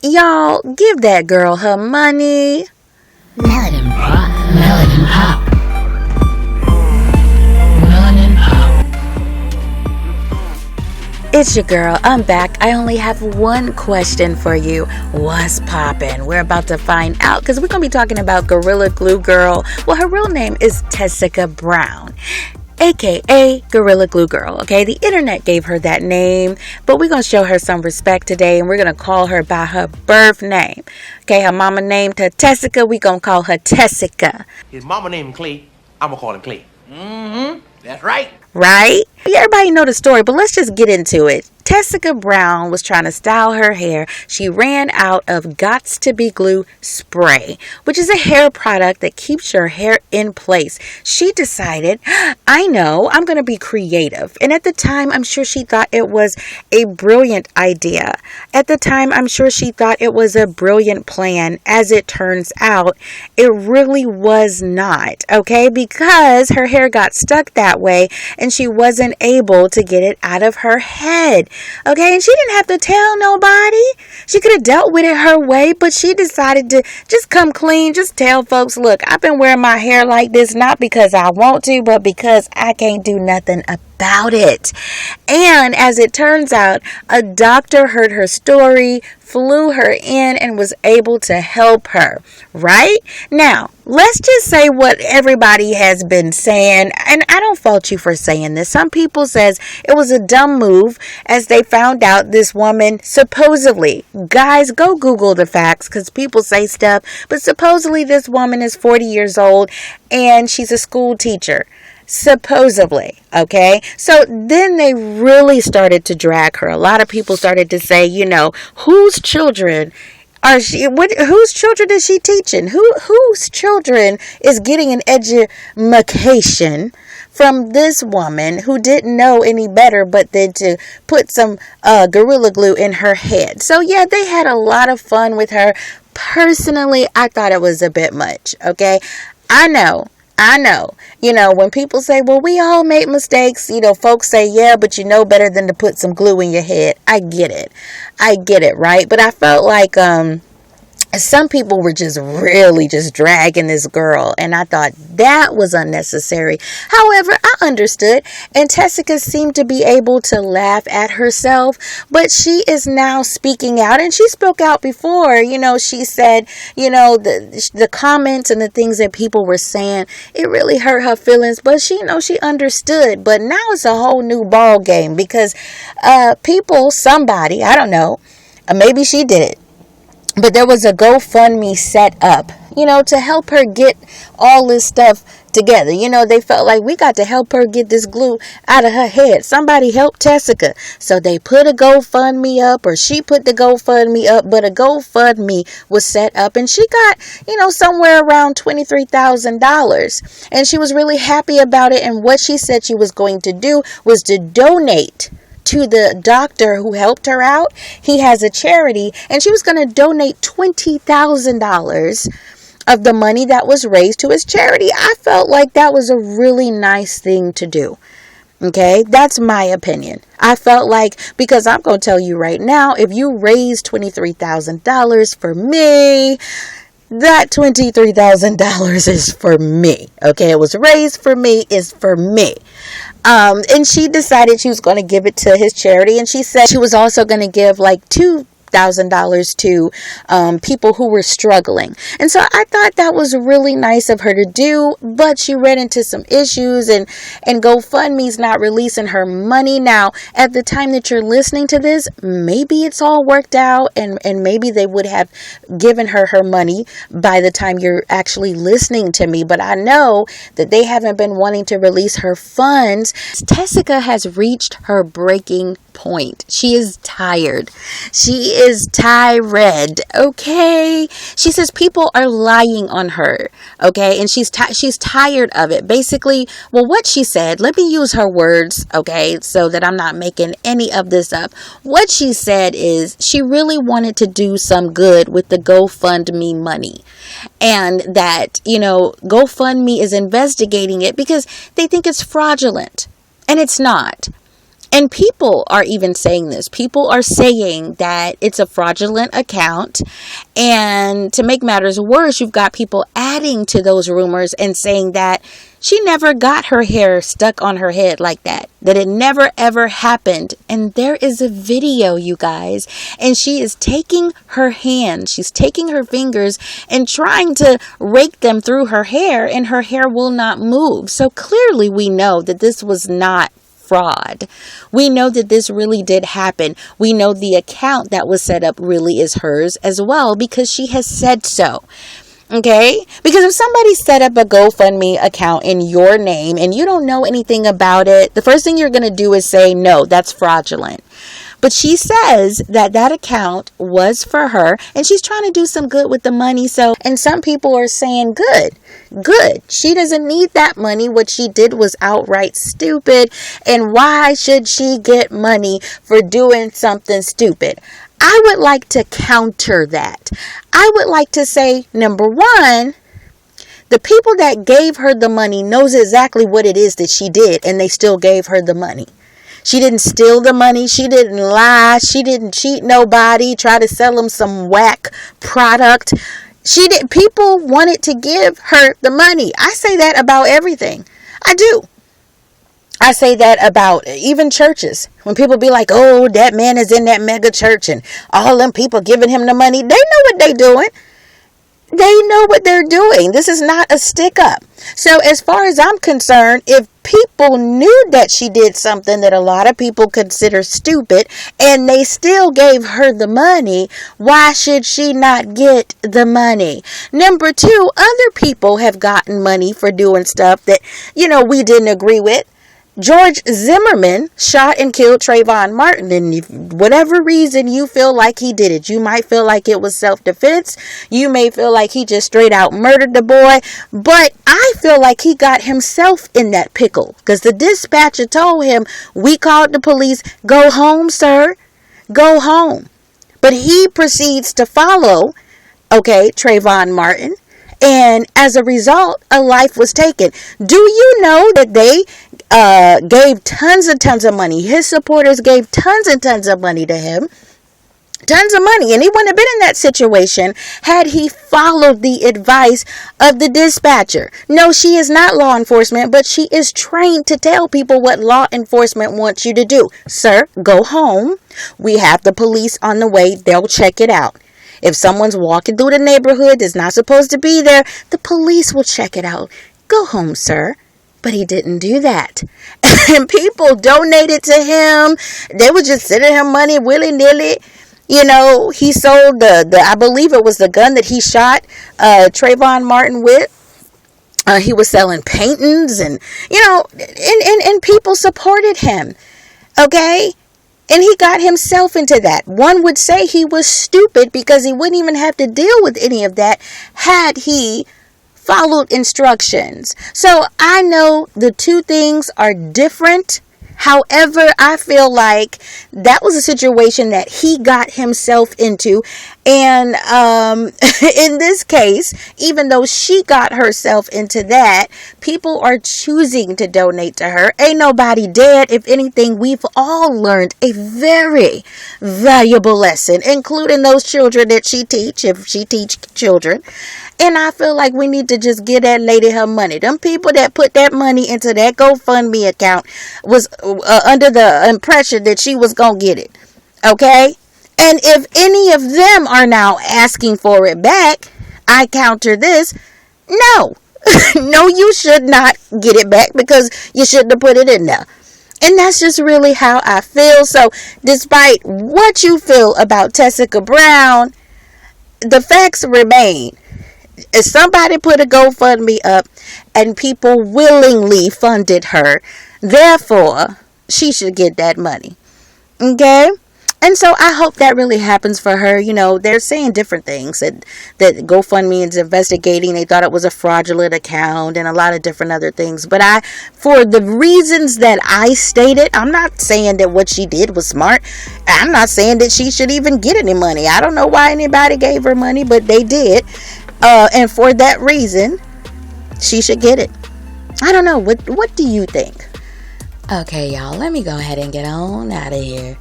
Y'all, give that girl her money. Melanin pop, melanin pop, melanin pop. It's your girl. I'm back. I only have one question for you. What's poppin'? We're about to find out because we're going to be talking about Gorilla Glue Girl. Well, her real name is Tessica Brown, aka Gorilla Glue Girl. Okay, the internet gave her that name, but we're gonna show her some respect today, and we're gonna call her by her birth name. Okay, her mama named her Tessica. We gonna call her Tessica. His mama named him Clay. I'm gonna call him Clay. That's right. Right? Yeah, everybody know the story, but let's just get into it. Tessica Brown was trying to style her hair. She ran out of Gots to Be Glue spray, which is a hair product that keeps your hair in place. She decided, I know, I'm going to be creative. And at the time, I'm sure she thought it was a brilliant idea. At the time, I'm sure she thought it was a brilliant plan. As it turns out, it really was not, okay? Because her hair got stuck that way and she wasn't able to get it out of her head. Okay, and she didn't have to tell nobody. She could have dealt with it her way, but she decided to just come clean, just tell folks, look, I've been wearing my hair like this, not because I want to, but because I can't do nothing about it. And as it turns out, a doctor heard her story, flew her in, and was able to help her. Right? Now, let's just say what everybody has been saying, and I don't fault you for saying this. Some people says it was a dumb move as they found out this woman supposedly, guys, go Google the facts because people say stuff, but supposedly this woman is 40 years old and she's a school teacher. Supposedly, okay? So then they really started to drag her. A lot of people started to say, you know, whose children whose children is she teaching? Whose children is getting an education from this woman who didn't know any better but then to put some Gorilla Glue in her head? So yeah, they had a lot of fun with her. Personally, I thought it was a bit much, okay? I know. You know, when people say, well, we all make mistakes, you know, folks say, yeah, but you know better than to put some glue in your head. I get it, right? But I felt like some people were just really just dragging this girl, and I thought that was unnecessary. However, I understood, and Tessica seemed to be able to laugh at herself, but she is now speaking out, and she spoke out before. You know, she said, you know, the comments and the things that people were saying, it really hurt her feelings, but she, you know, she understood. But now it's a whole new ball game because somebody, I don't know, maybe she did it, but there was a GoFundMe set up, you know, to help her get all this stuff together. You know, they felt like we got to help her get this glue out of her head. Somebody help Tessica. So they put a GoFundMe up, or she put the GoFundMe up, but a GoFundMe was set up and she got, you know, somewhere around $23,000. And she was really happy about it. And what she said she was going to do was to donate to the doctor who helped her out. He has a charity, and she was going to donate $20,000 of the money that was raised to his charity. I felt like that was a really nice thing to do. Okay, that's my opinion. I felt like, because I'm going to tell you right now, if you raise $23,000 for me, that $23,000 is for me. Okay, it was raised for me, is for me. And she decided she was going to give it to his charity, and she said she was also going to give like $2,000 to people who were struggling. And so I thought that was really nice of her to do, but she ran into some issues, and GoFundMe's not releasing her money. Now, at the time that you're listening to this, maybe it's all worked out, and maybe they would have given her money by the time you're actually listening to me, but I know that they haven't been wanting to release her funds. Tessica has reached her breaking point. She is tired. She is tired. Okay. She says people are lying on her. Okay. And she's tired of it. Basically, well, what she said, let me use her words. Okay. So that I'm not making any of this up. What she said is she really wanted to do some good with the GoFundMe money. And that, you know, GoFundMe is investigating it because they think it's fraudulent. And it's not. And people are even saying this. People are saying that it's a fraudulent account. And to make matters worse, you've got people adding to those rumors and saying that she never got her hair stuck on her head like that. That it never ever happened. And there is a video, you guys. And she is taking her hands. She's taking her fingers and trying to rake them through her hair. And her hair will not move. So clearly we know that this was not fraud. We know that this really did happen. We know the account that was set up really is hers as well because she has said so. Okay? Because if somebody set up a GoFundMe account in your name and you don't know anything about it, the first thing you're going to do is say, no, that's fraudulent. But she says that that account was for her and she's trying to do some good with the money. So, and some people are saying good. She doesn't need that money. What she did was outright stupid. And why should she get money for doing something stupid? I would like to counter that. I would like to say, number one, the people that gave her the money knows exactly what it is that she did and they still gave her the money. She didn't steal the money. She didn't lie. She didn't cheat nobody, try to sell them some whack product. People wanted to give her the money. I say that about everything. I do. I say that about even churches. When people be like, oh, that man is in that mega church and all them people giving him the money. They know what they doing. They know what they're doing. This is not a stick up. So as far as I'm concerned, if people knew that she did something that a lot of people consider stupid and they still gave her the money, why should she not get the money? Number two, other people have gotten money for doing stuff that, we didn't agree with. George Zimmerman shot and killed Trayvon Martin, and whatever reason you feel like he did it. You might feel like it was self-defense. You may feel like he just straight out murdered the boy, but I feel like he got himself in that pickle because the dispatcher told him, we called the police, go home, sir, go home. But he proceeds to follow, Trayvon Martin. And as a result, a life was taken. Do you know that they gave tons of money? His supporters gave tons and tons of money to him. Tons of money. And he wouldn't have been in that situation had he followed the advice of the dispatcher. No, she is not law enforcement, but she is trained to tell people what law enforcement wants you to do. Sir, go home. We have the police on the way. They'll check it out. If someone's walking through the neighborhood that's not supposed to be there, the police will check it out. Go home, sir. But he didn't do that. And people donated to him. They were just sending him money willy-nilly. He sold I believe it was the gun that he shot Trayvon Martin with. He was selling paintings and people supported him. Okay? And he got himself into that. One would say he was stupid because he wouldn't even have to deal with any of that had he followed instructions. So I know the two things are different. However, I feel like that was a situation that he got himself into. And in this case, even though she got herself into that, people are choosing to donate to her. Ain't nobody dead. If anything, we've all learned a very valuable lesson, including those children that she teach, if she teach children. And I feel like we need to just give that lady her money. Them people that put that money into that GoFundMe account was under the impression that she was going to get it. Okay? And if any of them are now asking for it back, I counter this. No. No, you should not get it back because you shouldn't have put it in there. And that's just really how I feel. So despite what you feel about Tessica Brown, the facts remain. If somebody put a GoFundMe up and people willingly funded her, therefore, she should get that money. Okay? And so I hope that really happens for her. They're saying different things that GoFundMe is investigating. They thought it was a fraudulent account and a lot of different other things. But for the reasons that I stated, I'm not saying that what she did was smart. I'm not saying that she should even get any money. I don't know why anybody gave her money, but they did. And for that reason, she should get it. I don't know. What do you think? Okay, y'all, let me go ahead and get on out of here.